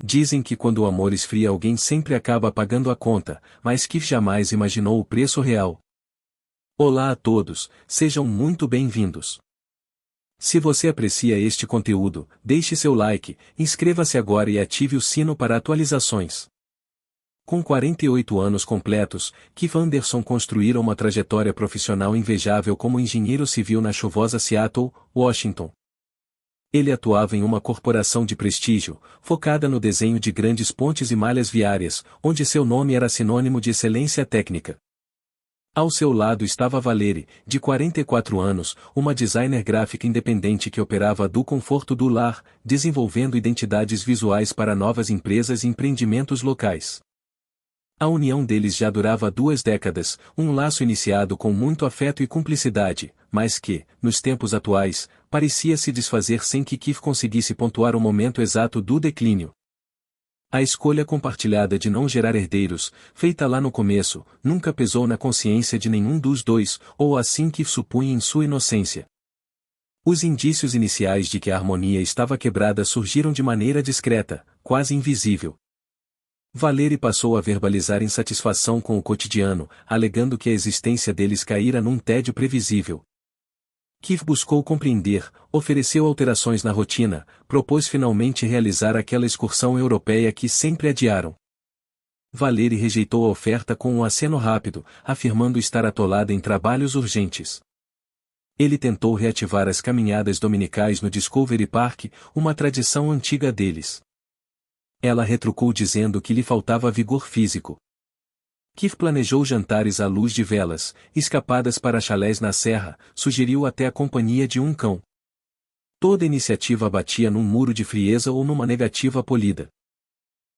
Dizem que quando o amor esfria alguém sempre acaba pagando a conta, mas Keith jamais imaginou o preço real. Olá a todos, sejam muito bem-vindos. Se você aprecia este conteúdo, deixe seu like, inscreva-se agora e ative o sino para atualizações. Com 48 anos completos, Keith Anderson construíra uma trajetória profissional invejável como engenheiro civil na chuvosa Seattle, Washington. Ele atuava em uma corporação de prestígio, focada no desenho de grandes pontes e malhas viárias, onde seu nome era sinônimo de excelência técnica. Ao seu lado estava Valerie, de 44 anos, uma designer gráfica independente que operava do conforto do lar, desenvolvendo identidades visuais para novas empresas e empreendimentos locais. A união deles já durava 2 décadas, um laço iniciado com muito afeto e cumplicidade, mas que, nos tempos atuais, parecia se desfazer sem que Keith conseguisse pontuar o momento exato do declínio. A escolha compartilhada de não gerar herdeiros, feita lá no começo, nunca pesou na consciência de nenhum dos dois, ou assim Keith supunha em sua inocência. Os indícios iniciais de que a harmonia estava quebrada surgiram de maneira discreta, quase invisível. Valerie passou a verbalizar insatisfação com o cotidiano, alegando que a existência deles caíra num tédio previsível. Keith buscou compreender, ofereceu alterações na rotina, propôs finalmente realizar aquela excursão europeia que sempre adiaram. Valerie rejeitou a oferta com um aceno rápido, afirmando estar atolada em trabalhos urgentes. Ele tentou reativar as caminhadas dominicais no Discovery Park, uma tradição antiga deles. Ela retrucou dizendo que lhe faltava vigor físico. Keith planejou jantares à luz de velas, escapadas para chalés na serra, sugeriu até a companhia de um cão. Toda iniciativa batia num muro de frieza ou numa negativa polida.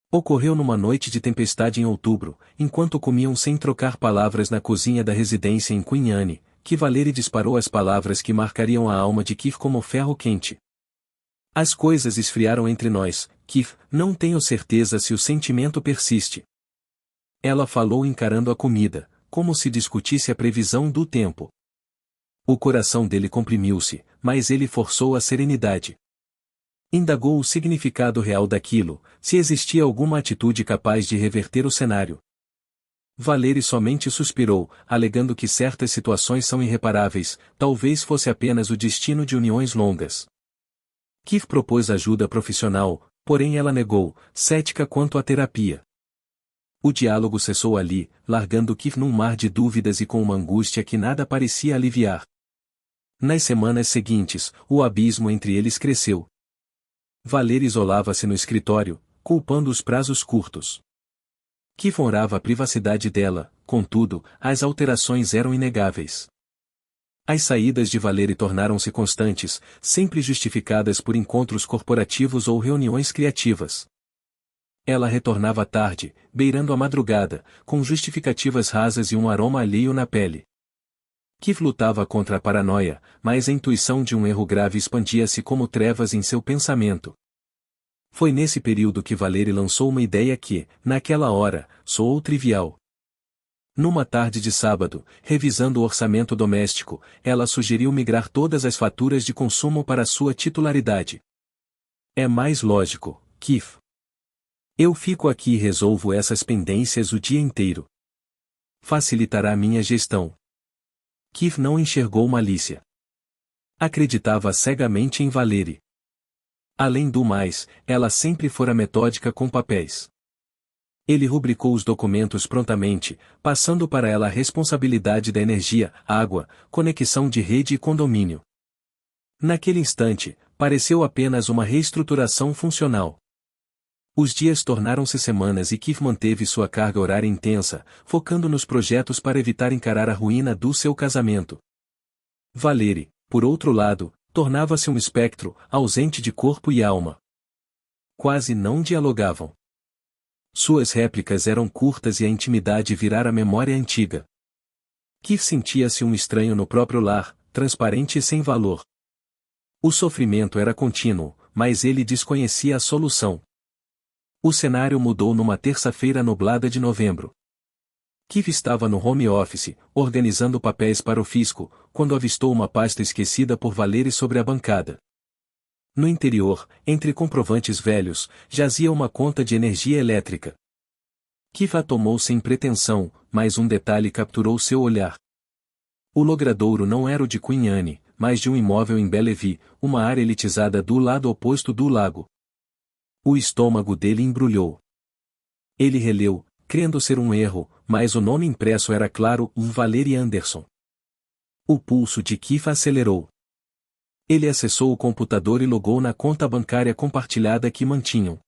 Ocorreu numa noite de tempestade em outubro, enquanto comiam sem trocar palavras na cozinha da residência em Queen Anne, que Valerie disparou as palavras que marcariam a alma de Keith como ferro quente. As coisas esfriaram entre nós, Keith, não tenho certeza se o sentimento persiste. Ela falou encarando a comida, como se discutisse a previsão do tempo. O coração dele comprimiu-se, mas ele forçou a serenidade. Indagou o significado real daquilo, se existia alguma atitude capaz de reverter o cenário. Valerie somente suspirou, alegando que certas situações são irreparáveis, talvez fosse apenas o destino de uniões longas. Keith propôs ajuda profissional, porém ela negou, cética quanto à terapia. O diálogo cessou ali, largando Keith num mar de dúvidas e com uma angústia que nada parecia aliviar. Nas semanas seguintes, o abismo entre eles cresceu. Valerie isolava-se no escritório, culpando os prazos curtos. Keith honrava a privacidade dela, contudo, as alterações eram inegáveis. As saídas de Valerie tornaram-se constantes, sempre justificadas por encontros corporativos ou reuniões criativas. Ela retornava tarde, beirando a madrugada, com justificativas rasas e um aroma alheio na pele. Keith lutava contra a paranoia, mas a intuição de um erro grave expandia-se como trevas em seu pensamento. Foi nesse período que Valerie lançou uma ideia que, naquela hora, soou trivial. Numa tarde de sábado, revisando o orçamento doméstico, ela sugeriu migrar todas as faturas de consumo para sua titularidade. É mais lógico, Keith. Eu fico aqui e resolvo essas pendências o dia inteiro. Facilitará minha gestão. Keith não enxergou malícia. Acreditava cegamente em Valerie. Além do mais, ela sempre fora metódica com papéis. Ele rubricou os documentos prontamente, passando para ela a responsabilidade da energia, água, conexão de rede e condomínio. Naquele instante, pareceu apenas uma reestruturação funcional. Os dias tornaram-se semanas e Keith manteve sua carga horária intensa, focando nos projetos para evitar encarar a ruína do seu casamento. Valerie, por outro lado, tornava-se um espectro, ausente de corpo e alma. Quase não dialogavam. Suas réplicas eram curtas e a intimidade virara memória antiga. Keith sentia-se um estranho no próprio lar, transparente e sem valor. O sofrimento era contínuo, mas ele desconhecia a solução. O cenário mudou numa terça-feira nublada de novembro. Keith estava no home office, organizando papéis para o fisco, quando avistou uma pasta esquecida por Valerie sobre a bancada. No interior, entre comprovantes velhos, jazia uma conta de energia elétrica. Kiev a tomou sem pretensão, mas um detalhe capturou seu olhar. O logradouro não era o de Queen Anne, mas de um imóvel em Bellevue, uma área elitizada do lado oposto do lago. O estômago dele embrulhou. Ele releu, crendo ser um erro, mas o nome impresso era claro, Valerie Anderson. O pulso de Kiev acelerou. Ele acessou o computador e logou na conta bancária compartilhada que mantinham.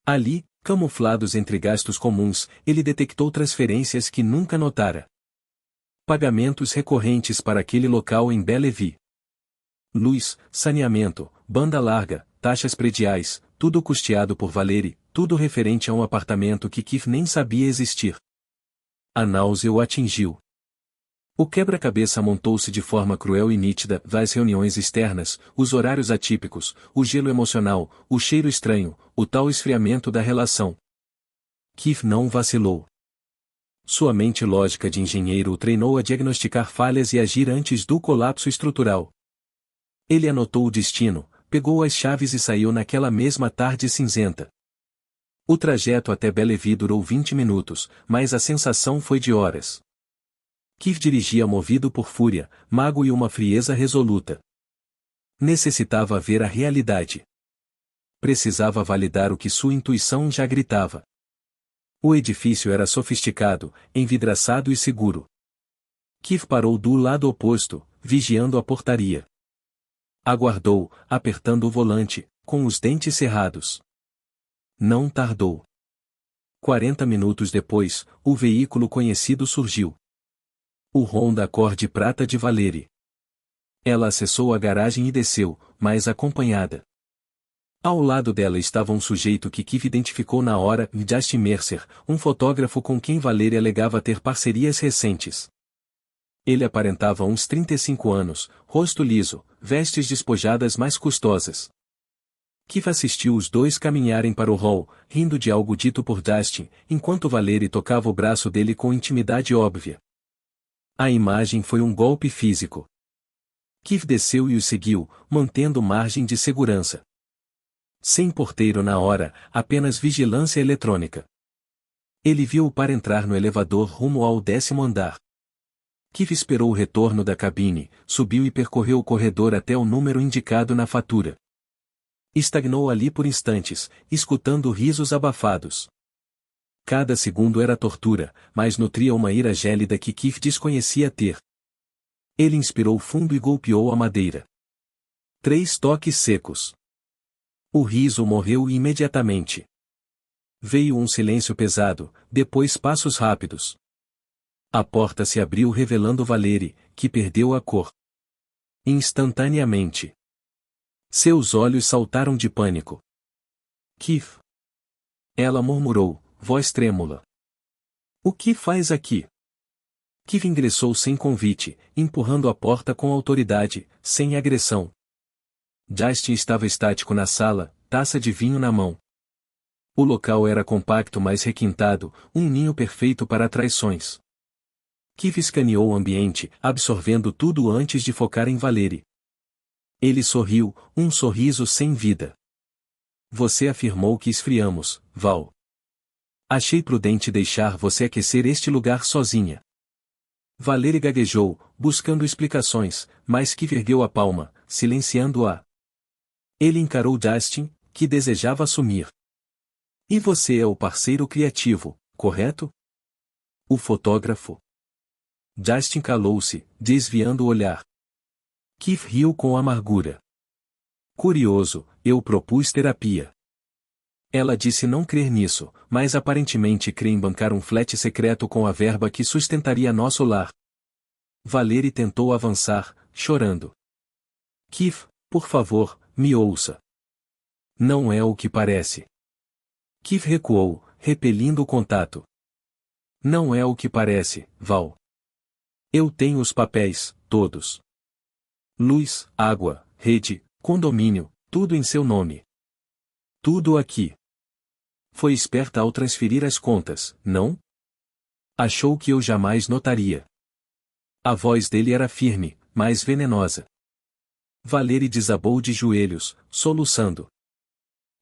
Ali, camuflados entre gastos comuns, ele detectou transferências que nunca notara. Pagamentos recorrentes para aquele local em Bellevue. Luz, saneamento, banda larga, taxas prediais, tudo custeado por Valerie, tudo referente a um apartamento que Kiev nem sabia existir. A náusea o atingiu. O quebra-cabeça montou-se de forma cruel e nítida, as reuniões externas, os horários atípicos, o gelo emocional, o cheiro estranho, o tal esfriamento da relação. Kiev não vacilou. Sua mente lógica de engenheiro o treinou a diagnosticar falhas e agir antes do colapso estrutural. Ele anotou o destino, pegou as chaves e saiu naquela mesma tarde cinzenta. O trajeto até Bellevue durou 20 minutos, mas a sensação foi de horas. Kiev dirigia movido por fúria, mago e uma frieza resoluta. Necessitava ver a realidade. Precisava validar o que sua intuição já gritava. O edifício era sofisticado, envidraçado e seguro. Kiev parou do lado oposto, vigiando a portaria. Aguardou, apertando o volante, com os dentes cerrados. Não tardou. 40 minutos depois, o veículo conhecido surgiu. O Honda Accord prata de Valerie. Ela acessou a garagem e desceu, mas acompanhada. Ao lado dela estava um sujeito que Kiev identificou na hora, Justin Mercer, um fotógrafo com quem Valerie alegava ter parcerias recentes. Ele aparentava uns 35 anos, rosto liso, vestes despojadas mais custosas. Kiev assistiu os dois caminharem para o hall, rindo de algo dito por Justin, enquanto Valerie tocava o braço dele com intimidade óbvia. A imagem foi um golpe físico. Kiev desceu e o seguiu, mantendo margem de segurança. Sem porteiro na hora, apenas vigilância eletrônica. Ele viu o par entrar no elevador rumo ao 10º andar. Kiev esperou o retorno da cabine, subiu e percorreu o corredor até o número indicado na fatura. Estagnou ali por instantes, escutando risos abafados. Cada segundo era tortura, mas nutria uma ira gélida que Kiev desconhecia ter. Ele inspirou fundo e golpeou a madeira. 3 toques secos. O riso morreu imediatamente. Veio um silêncio pesado, depois passos rápidos. A porta se abriu revelando Valerie, que perdeu a cor. Instantaneamente. Seus olhos saltaram de pânico. Kiev. Ela murmurou, voz trêmula. O que faz aqui? Kiev ingressou sem convite, empurrando a porta com autoridade, sem agressão. Justin estava estático na sala, taça de vinho na mão. O local era compacto mas requintado, um ninho perfeito para traições. Kiev escaneou o ambiente, absorvendo tudo antes de focar em Valerie. Ele sorriu, um sorriso sem vida. Você afirmou que esfriamos, Val. Achei prudente deixar você aquecer este lugar sozinha. Valerie gaguejou, buscando explicações, mas Kiev ergueu a palma, silenciando-a. Ele encarou Justin, que desejava assumir. E você é o parceiro criativo, correto? O fotógrafo. Justin calou-se, desviando o olhar. Kiev riu com amargura. Curioso, eu propus terapia. Ela disse não crer nisso, mas aparentemente crê em bancar um flat secreto com a verba que sustentaria nosso lar. Valerie tentou avançar, chorando. Kiev, por favor, me ouça. Não é o que parece. Kiev recuou, repelindo o contato. Não é o que parece, Val. Eu tenho os papéis, todos. Luz, água, rede, condomínio, tudo em seu nome. Tudo aqui. Foi esperta ao transferir as contas, não? Achou que eu jamais notaria. A voz dele era firme, mas venenosa. Valérie desabou de joelhos, soluçando.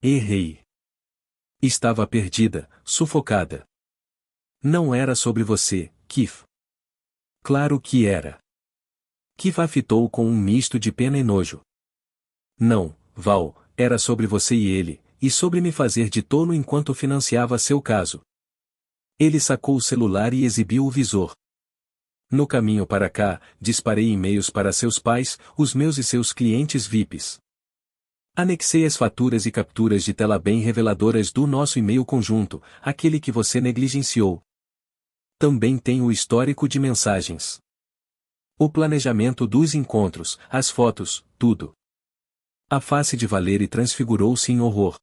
Errei. Estava perdida, sufocada. Não era sobre você, Kif. Claro que era. Kif a fitou com um misto de pena e nojo. Não, Val, era sobre você e ele, e sobre me fazer de tolo enquanto financiava seu caso. Ele sacou o celular e exibiu o visor. No caminho para cá, disparei e-mails para seus pais, os meus e seus clientes VIPs. Anexei as faturas e capturas de tela bem reveladoras do nosso e-mail conjunto, aquele que você negligenciou. Também tem o histórico de mensagens. O planejamento dos encontros, as fotos, tudo. A face de Valérie transfigurou-se em horror.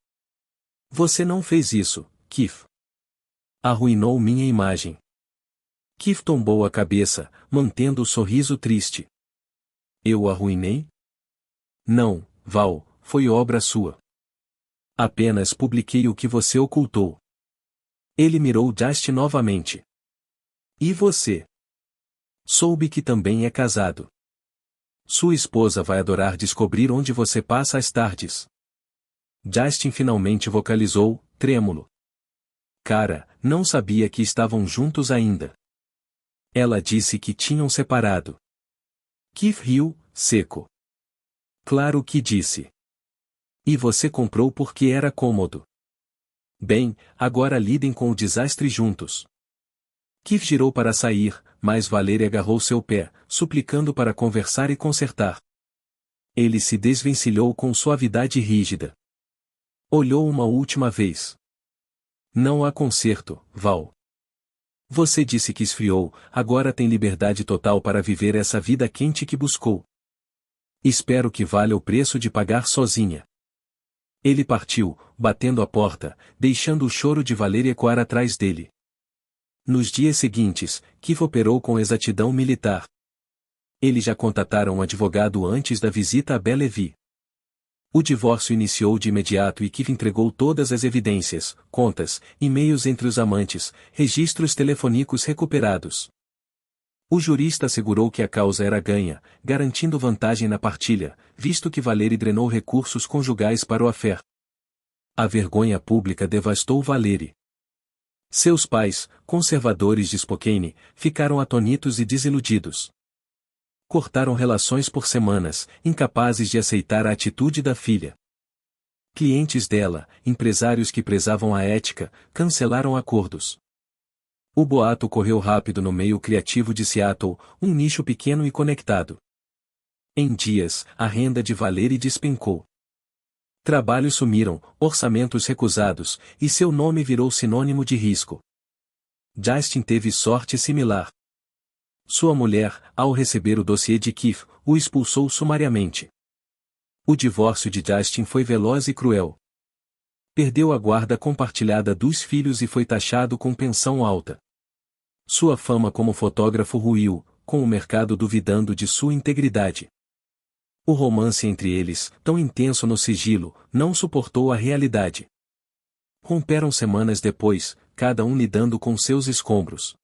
Você não fez isso, Kif. Arruinou minha imagem. Kif tombou a cabeça, mantendo o sorriso triste. Eu o arruinei? Não, Val, foi obra sua. Apenas publiquei o que você ocultou. Ele mirou Just novamente. E você? Soube que também é casado. Sua esposa vai adorar descobrir onde você passa as tardes. Justin finalmente vocalizou, trêmulo. Cara, não sabia que estavam juntos ainda. Ela disse que tinham separado. Kif riu, seco. Claro que disse. E você comprou porque era cômodo. Bem, agora lidem com o desastre juntos. Kif girou para sair, mas Valérie agarrou seu pé, suplicando para conversar e consertar. Ele se desvencilhou com suavidade rígida. Olhou uma última vez. Não há conserto, Val. Você disse que esfriou, agora tem liberdade total para viver essa vida quente que buscou. Espero que valha o preço de pagar sozinha. Ele partiu, batendo a porta, deixando o choro de Valérie ecoar atrás dele. Nos dias seguintes, Kif operou com exatidão militar. Eles já contataram um advogado antes da visita a Bellevue. O divórcio iniciou de imediato e Kif entregou todas as evidências, contas, e-mails entre os amantes, registros telefônicos recuperados. O jurista assegurou que a causa era ganha, garantindo vantagem na partilha, visto que Valérie drenou recursos conjugais para o affair. A vergonha pública devastou Valérie. Seus pais, conservadores de Spokane, ficaram atonitos e desiludidos. Cortaram relações por semanas, incapazes de aceitar a atitude da filha. Clientes dela, empresários que prezavam a ética, cancelaram acordos. O boato correu rápido no meio criativo de Seattle, um nicho pequeno e conectado. Em dias, a renda de Valérie despencou. Trabalhos sumiram, orçamentos recusados, e seu nome virou sinônimo de risco. Justin teve sorte similar. Sua mulher, ao receber o dossiê de Kif, o expulsou sumariamente. O divórcio de Justin foi veloz e cruel. Perdeu a guarda compartilhada dos filhos e foi taxado com pensão alta. Sua fama como fotógrafo ruiu, com o mercado duvidando de sua integridade. O romance entre eles, tão intenso no sigilo, não suportou a realidade. Romperam semanas depois, cada um lidando com seus escombros.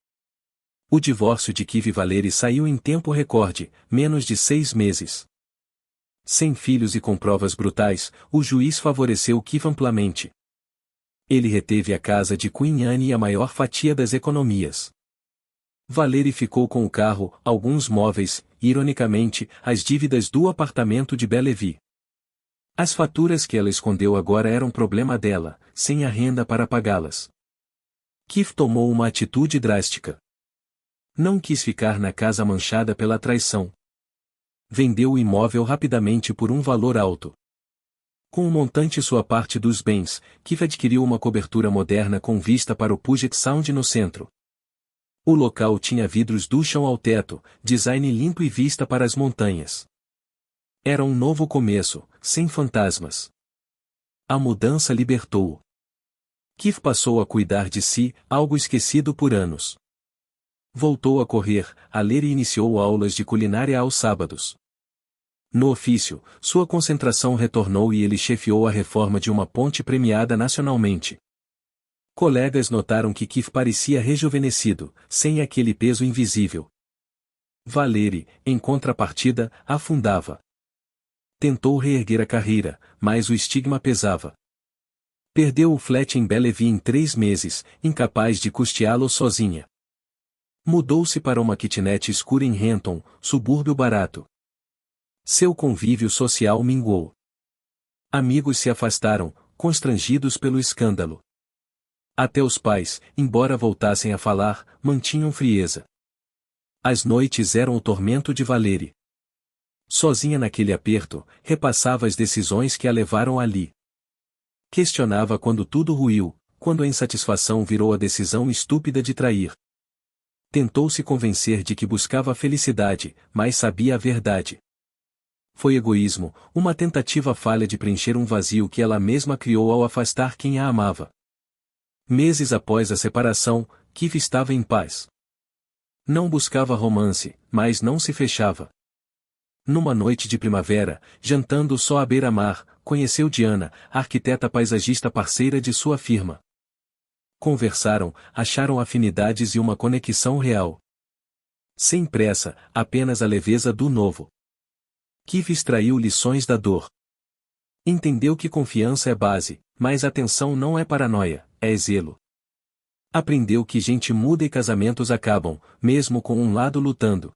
O divórcio de Kif e Valérie saiu em tempo recorde, menos de 6 meses. Sem filhos e com provas brutais, o juiz favoreceu Kif amplamente. Ele reteve a casa de Queen Anne e a maior fatia das economias. Valérie ficou com o carro, alguns móveis, e, ironicamente, as dívidas do apartamento de Bellevue. As faturas que ela escondeu agora eram problema dela, sem a renda para pagá-las. Kif tomou uma atitude drástica. Não quis ficar na casa manchada pela traição. Vendeu o imóvel rapidamente por um valor alto. Com o montante e sua parte dos bens, Kif adquiriu uma cobertura moderna com vista para o Puget Sound no centro. O local tinha vidros do chão ao teto, design limpo e vista para as montanhas. Era um novo começo, sem fantasmas. A mudança libertou-o. Kif passou a cuidar de si, algo esquecido por anos. Voltou a correr, a ler e iniciou aulas de culinária aos sábados. No ofício, sua concentração retornou e ele chefiou a reforma de uma ponte premiada nacionalmente. Colegas notaram que Kif parecia rejuvenescido, sem aquele peso invisível. Valérie, em contrapartida, afundava. Tentou reerguer a carreira, mas o estigma pesava. Perdeu o flat em Bellevue em 3 meses, incapaz de custeá-lo sozinha. Mudou-se para uma kitnet escura em Renton, subúrbio barato. Seu convívio social minguou. Amigos se afastaram, constrangidos pelo escândalo. Até os pais, embora voltassem a falar, mantinham frieza. As noites eram o tormento de Valerie. Sozinha naquele aperto, repassava as decisões que a levaram ali. Questionava quando tudo ruiu, quando a insatisfação virou a decisão estúpida de trair. Tentou se convencer de que buscava a felicidade, mas sabia a verdade. Foi egoísmo, uma tentativa falha de preencher um vazio que ela mesma criou ao afastar quem a amava. Meses após a separação, Keith estava em paz. Não buscava romance, mas não se fechava. Numa noite de primavera, jantando só à beira-mar, conheceu Diana, arquiteta paisagista parceira de sua firma. Conversaram, acharam afinidades e uma conexão real. Sem pressa, apenas a leveza do novo. Keith extraiu lições da dor. Entendeu que confiança é base, mas atenção não é paranoia, é zelo. Aprendeu que gente muda e casamentos acabam, mesmo com um lado lutando.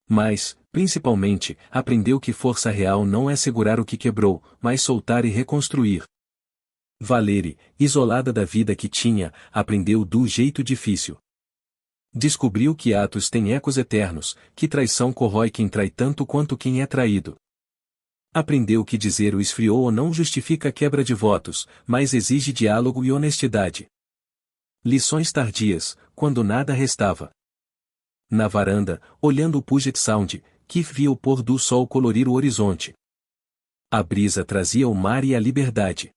Mas, principalmente, aprendeu que força real não é segurar o que quebrou, mas soltar e reconstruir. Valerie, isolada da vida que tinha, aprendeu do jeito difícil. Descobriu que atos têm ecos eternos, que traição corrói quem trai tanto quanto quem é traído. Aprendeu que dizer o esfriou ou não justifica a quebra de votos, mas exige diálogo e honestidade. Lições tardias, quando nada restava. Na varanda, olhando o Puget Sound, Keith via o pôr do sol colorir o horizonte. A brisa trazia o mar e a liberdade.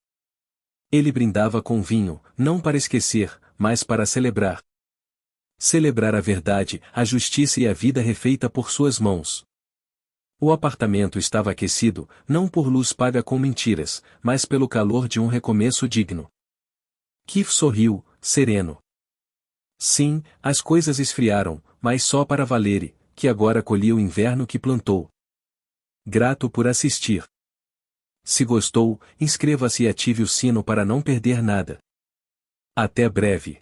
Ele brindava com vinho, não para esquecer, mas para celebrar. Celebrar a verdade, a justiça e a vida refeita por suas mãos. O apartamento estava aquecido, não por luz paga com mentiras, mas pelo calor de um recomeço digno. Keith sorriu, sereno. Sim, as coisas esfriaram, mas só para Valerie, que agora colhia o inverno que plantou. Grato por assistir. Se gostou, inscreva-se e ative o sino para não perder nada. Até breve.